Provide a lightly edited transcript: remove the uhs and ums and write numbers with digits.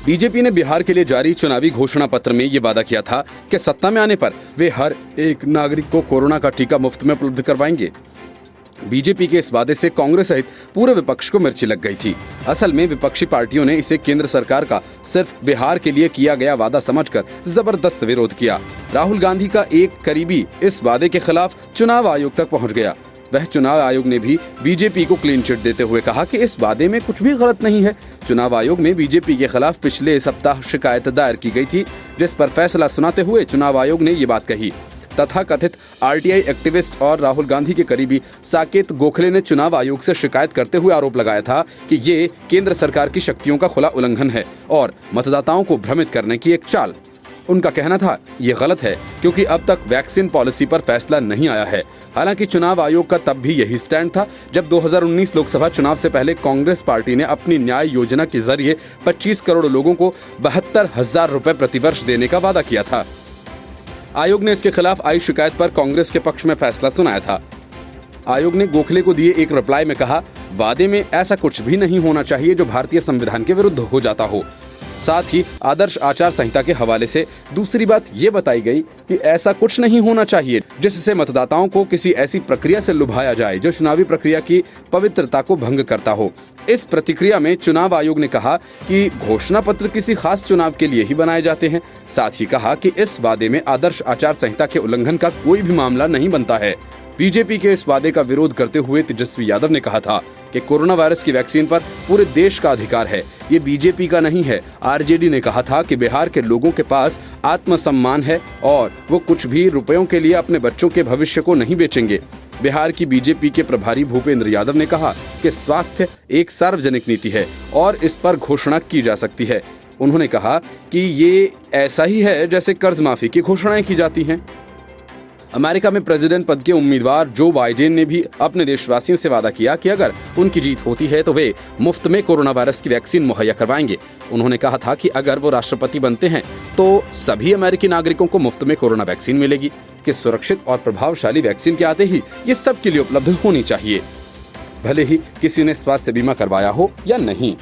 BJP ने बिहार के लिए जारी चुनावी घोषणा पत्र में ये वादा किया था कि सत्ता में आने पर वे हर एक नागरिक को कोरोना का टीका मुफ्त में उपलब्ध करवाएंगे। बीजेपी के इस वादे से कांग्रेस सहित पूरे विपक्ष को मिर्ची लग गई थी। असल में विपक्षी पार्टियों ने इसे केंद्र सरकार का सिर्फ बिहार के लिए किया गया वादा समझकर जबरदस्त विरोध किया। राहुल गांधी का एक करीबी इस वादे के खिलाफ चुनाव आयोग तक पहुंच गया। वह चुनाव आयोग ने भी बीजेपी को क्लीन चिट देते हुए कहा कि इस वादे में कुछ भी गलत नहीं है। चुनाव आयोग में बीजेपी के खिलाफ पिछले सप्ताह शिकायत दायर की गई थी, जिस पर फैसला सुनाते हुए चुनाव आयोग ने ये बात कही। तथाकथित आरटीआई एक्टिविस्ट और राहुल गांधी के करीबी साकेत गोखले ने चुनाव आयोग से शिकायत करते हुए आरोप लगाया था कि ये केंद्र सरकार की शक्तियों का खुला उल्लंघन है और मतदाताओं को भ्रमित करने की एक चाल। उनका कहना था ये गलत है क्योंकि अब तक वैक्सीन पॉलिसी पर फैसला नहीं आया है। हालांकि चुनाव आयोग का तब भी यही स्टैंड था जब 2019 लोकसभा चुनाव से पहले कांग्रेस पार्टी ने अपनी न्याय योजना के जरिए 25 करोड़ लोगों को 72,000 रुपए प्रतिवर्ष देने का वादा किया था। आयोग ने इसके खिलाफ आई शिकायत पर कांग्रेस के पक्ष में फैसला सुनाया था। आयोग ने गोखले को दिए एक रिप्लाई में कहा, वादे में ऐसा कुछ भी नहीं होना चाहिए जो भारतीय संविधान के विरुद्ध हो जाता हो। साथ ही आदर्श आचार संहिता के हवाले से दूसरी बात ये बताई गई कि ऐसा कुछ नहीं होना चाहिए जिससे मतदाताओं को किसी ऐसी प्रक्रिया से लुभाया जाए जो चुनावी प्रक्रिया की पवित्रता को भंग करता हो। इस प्रतिक्रिया में चुनाव आयोग ने कहा कि घोषणा पत्र किसी खास चुनाव के लिए ही बनाए जाते हैं। साथ ही कहा कि इस वादे में आदर्श आचार संहिता के उल्लंघन का कोई भी मामला नहीं बनता है। बीजेपी के इस वादे का विरोध करते हुए तेजस्वी यादव ने कहा था कि कोरोना वायरस की वैक्सीन पर पूरे देश का अधिकार है, ये बीजेपी का नहीं है। आरजेडी ने कहा था कि बिहार के लोगों के पास आत्मसम्मान है और वो कुछ भी रुपयों के लिए अपने बच्चों के भविष्य को नहीं बेचेंगे। बिहार की बीजेपी के प्रभारी भूपेंद्र यादव ने कहा कि स्वास्थ्य एक सार्वजनिक नीति है और इस पर घोषणा की जा सकती है। उन्होंने कहा कि ये ऐसा ही है जैसे कर्ज माफी की घोषणाएं की जाती हैं। अमेरिका में प्रेसिडेंट पद के उम्मीदवार जो बाइडेन ने भी अपने देशवासियों से वादा किया कि अगर उनकी जीत होती है तो वे मुफ्त में कोरोना वायरस की वैक्सीन मुहैया करवाएंगे। उन्होंने कहा था कि अगर वो राष्ट्रपति बनते हैं तो सभी अमेरिकी नागरिकों को मुफ्त में कोरोना वैक्सीन मिलेगी कि सुरक्षित और प्रभावशाली वैक्सीन के आते ही ये सबके लिए उपलब्ध होनी चाहिए, भले ही किसी ने स्वास्थ्य बीमा करवाया हो या नहीं।